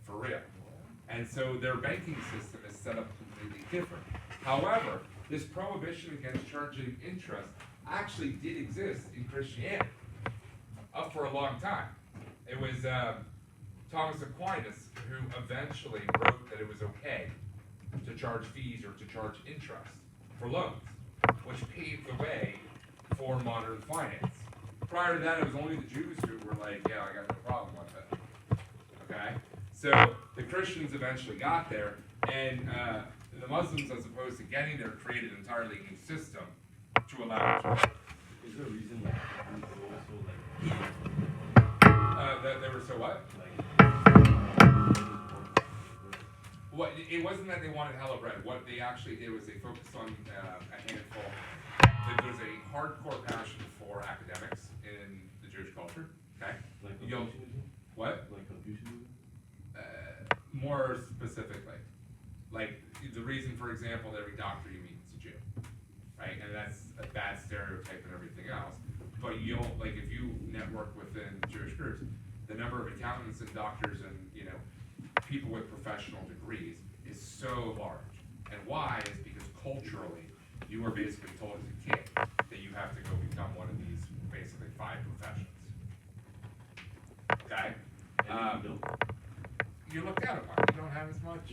For real. And so their banking system is set up completely different. However, this prohibition against charging interest actually did exist in Christianity up for a long time. It was Thomas Aquinas who eventually wrote that it was okay to charge fees or to charge interest for loans, which paved the way for modern finance. Prior to that, it was only the Jews who were like, yeah, I got no problem with it. Okay? So the Christians eventually got there, and the Muslims, as opposed to getting there, created an entirely new system to allow it to work. Is there a reason like That they were so what? What? It wasn't that they wanted hella bread. What they actually did was they focused on a handful. There's a hardcore passion for academics in the Jewish culture. Okay. like You'll- Confucianism? What? Like Confucianism? More specifically, like the reason, for example, that every doctor you meet is a Jew, right? And that's a bad stereotype and everything else. But you'll, like, if you network within Jewish groups, the number of accountants and doctors and, people with professional degrees is so large. And why is because culturally, you were basically told as a kid that you have to go become one of these basically 5 professions. Okay? And you don't. You look down upon, you don't have as much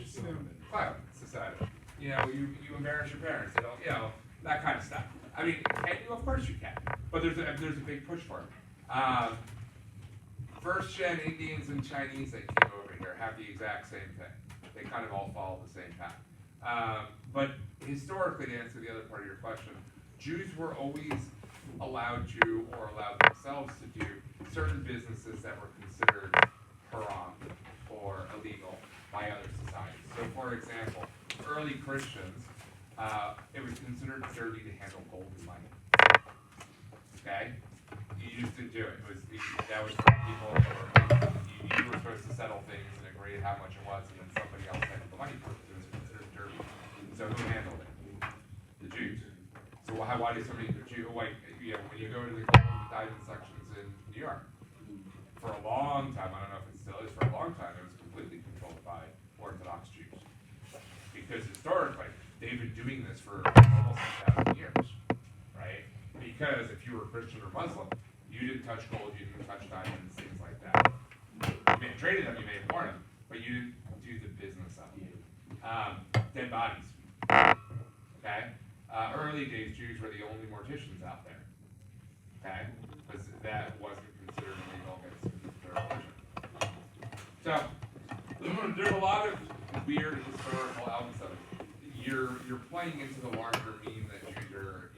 clout in society. You know, you embarrass your parents, you don't, you know, that kind of stuff. I mean, can you? Of course you can, but there's a big push for it. First gen Indians and Chinese that came over here have the exact same thing. They kind of all follow the same path. But historically, to answer the other part of your question, Jews were always allowed to, or allowed themselves to do, certain businesses that were considered haram or illegal by other societies. So for example, early Christians, it was considered dirty to handle gold and money. Okay? You used to do it. That was for people that were, you were supposed to settle things and agree how much it was, and then somebody else handled the money for it. It was considered dirty. So who handled it? The Jews. So why do so many Jews, when you go to the gold and diamond sections in New York, for a long time, I don't know if it still is, for a long time, it was completely controlled by Orthodox Jews. Because historically, they've been doing this for almost 1,000 years, right? Because if you were Christian or Muslim, you didn't touch gold, you didn't touch diamonds, things like that. You may have traded them, you may have worn them, but you didn't do the business of it. Dead bodies, okay? Early days, Jews were the only morticians out there, okay? Because that wasn't considered illegal against their religion. So, there's a lot of weird historical elements of it. You're playing into the larger meme that Jews are,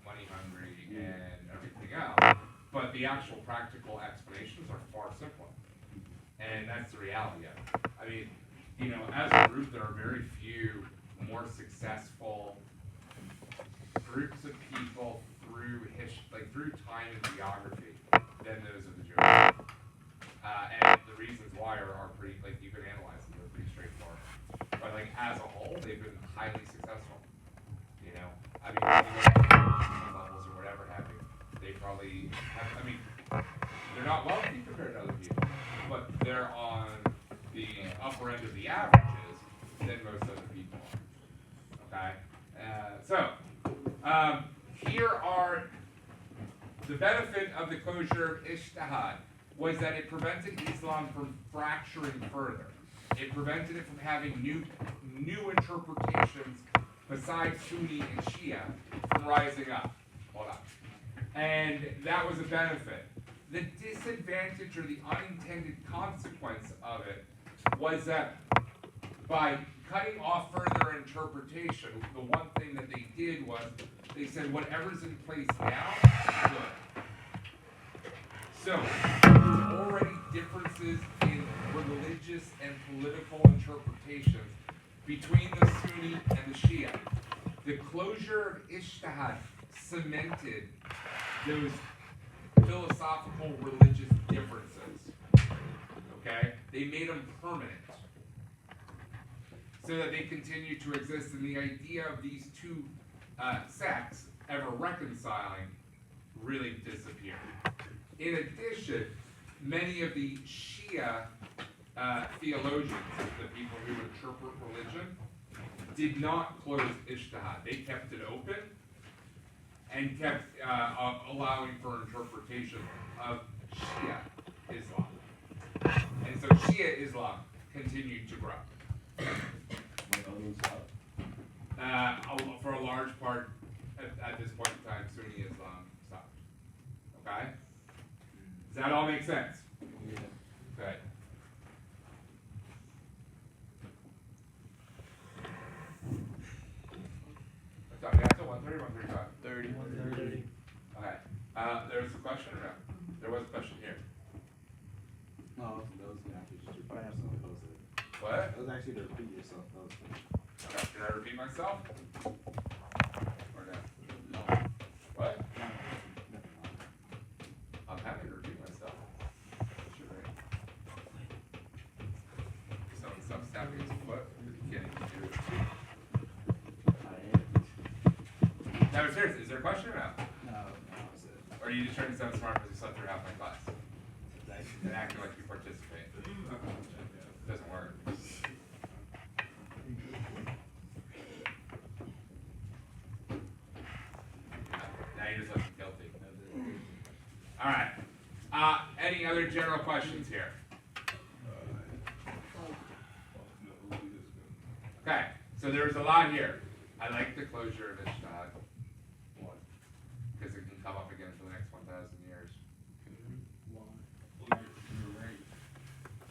money hungry and everything else, but the actual practical explanations are far simpler. And that's the reality of it. I mean, as a group, there are very few more successful groups of people through time and geography than those of the Jewish. And the reasons why are pretty, you can analyze them, they're pretty straightforward. But as a whole, they've been highly successful. I mean, when you look at levels or whatever have you, they probably have, they're not wealthy compared to other people, but they're on the upper end of the averages than most other people are. Okay? Here are the benefit of the closure of Ijtihad was that it prevented Islam from fracturing further. It prevented it from having new interpretations besides Sunni and Shia from rising up. Hold on. And that was a benefit. The disadvantage or the unintended consequence of it was that by cutting off further interpretation, the one thing that they did was they said whatever's in place now is good. So, there's already differences in religious and political interpretations between the Sunni and the Shia. The closure of Ijtihad cemented those philosophical religious differences. Okay? They made them permanent. So that they continue to exist, and the idea of these two sects ever reconciling really disappeared. In addition, many of the Shia theologians, the people who interpret religion, did not close Ijtihad. They kept it open and kept allowing for interpretation of Shia Islam. And so Shia Islam continued to grow. For a large part, at this point in time, Sunni Islam stopped. Okay? Does that all make sense? Yeah. Okay. After 130, 135? 30. 130. Okay. There was a question or no? There was a question here. No, that was actually just repeat yourself. That was it. What? That was actually to repeat yourself. That was it. Okay. Did I repeat myself? Or no? No. What? Never mind. I'm happy to repeat myself. Sure, right? Some stuff's happening as a foot. You can't even do it. Now, seriously, is there a question or no? No, that was it. Or are you just trying to sound smart because you slept through half my class? And acting like you participate. Doesn't work. Alright, any other general questions here? Okay, so there's a lot here. I like the closure of Ishtahad. One, because it can come up again for the next 1,000 years.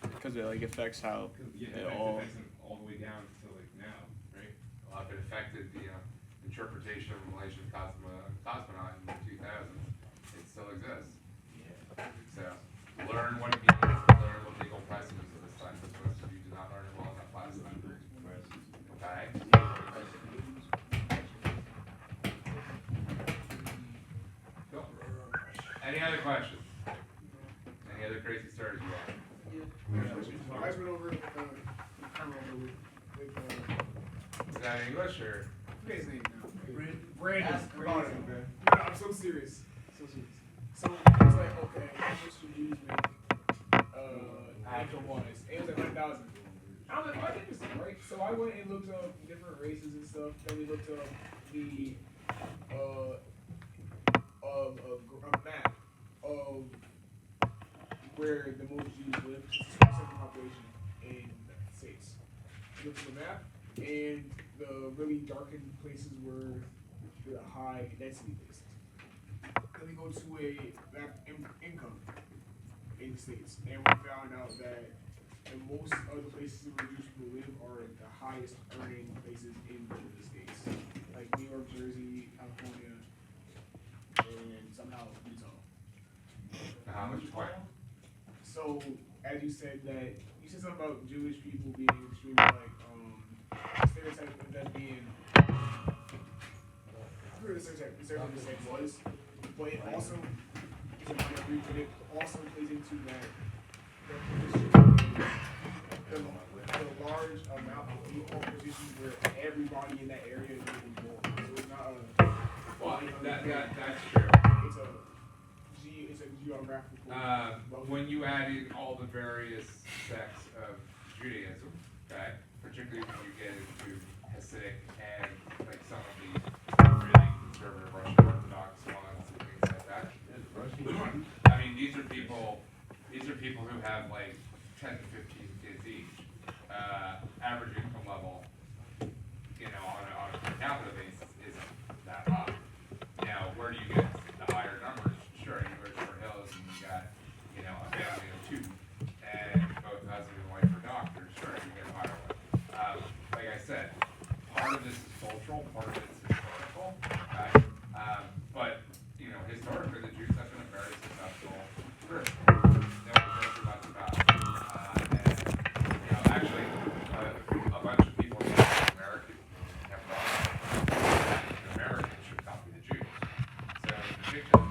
Because it like affects how Yeah, it it all. affects them all the way down to like now, right? Well, if it affected the interpretation of Malaysian cosmonaut in the 2000s, it still exists. So, learn what it means, learn what legal precedents of this time, because most of you did not learn it well enough last time. Okay? Cool. Any other questions? Any other crazy stories you want? I just went over with Is that English or? forget his name now. Brandon. That's crazy, about it. man. No, I'm so serious. So serious. So it's like, okay, how much do Jews make income-wise? And it was like 1,000. I was like, oh, that's interesting, right? So I went and looked up different races and stuff. Then we looked up the a map of where the most Jews live, 2% of the population in the States. Look at the map, and the really darkened places were the high density places. Then we go to a map income in the States, and we found out that most of the places where Jewish people live are the highest earning places in the States, like New York, Jersey, California, and somehow Utah. How much point? So, as you said something about Jewish people being extremely like stereotyped of them being. I forget what the stereotype was, but it also is a minor brief, but it also plays into that the large amount of people positions where everybody in that area is living more. So it's not Well, that's true. it's a geographical. When you add in all the various sects of Judaism, okay, particularly when you get into Hasidic and like some of the really conservative Russian Orthodox ones and things like that. I mean, these are people who have like 10 to 15 kids each. Average income level, on a per capita basis isn't that high. Now, where do you get the higher numbers? Sure, you go to Short Hills and you got, a family of two, and both husband and wife are doctors. Sure, you get a higher one. Like I said, part of this is cultural, part of it is historical. Okay? But historically, the Jews have been a very successful group. No one cares too much about it. And actually, a bunch of people in American have brought up that Americans should copy the Jews. So, in particular,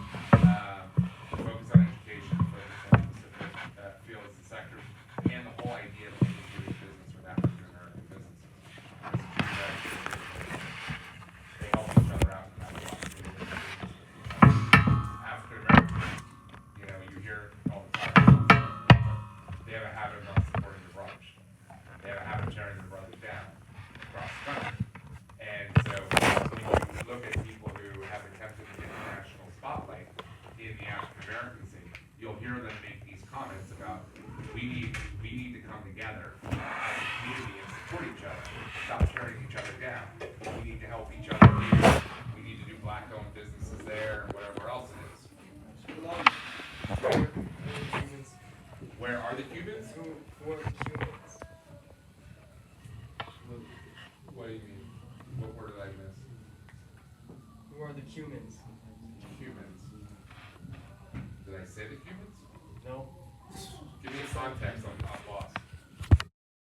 focus on education, focus on specific fields and sectors, and the whole idea of making Jewish business with African American businesses. They help each other out and have a lot to do with it. African Americans, you hear all the time, they have a habit of not supporting their brothers. They have a habit of tearing their brothers down across the country. And so when you look at people who have attempted to get the national spotlight in the African American scene, you'll hear them make these comments about we need to come together as a community and support each other, stop tearing each other down. We need to help each other here. We need to do black-owned businesses there and whatever else it is. Where are the Cubans? What do you mean? What word did I miss? Who are the Cumans? Cubans. Did I say the Cubans? No. Give me a context on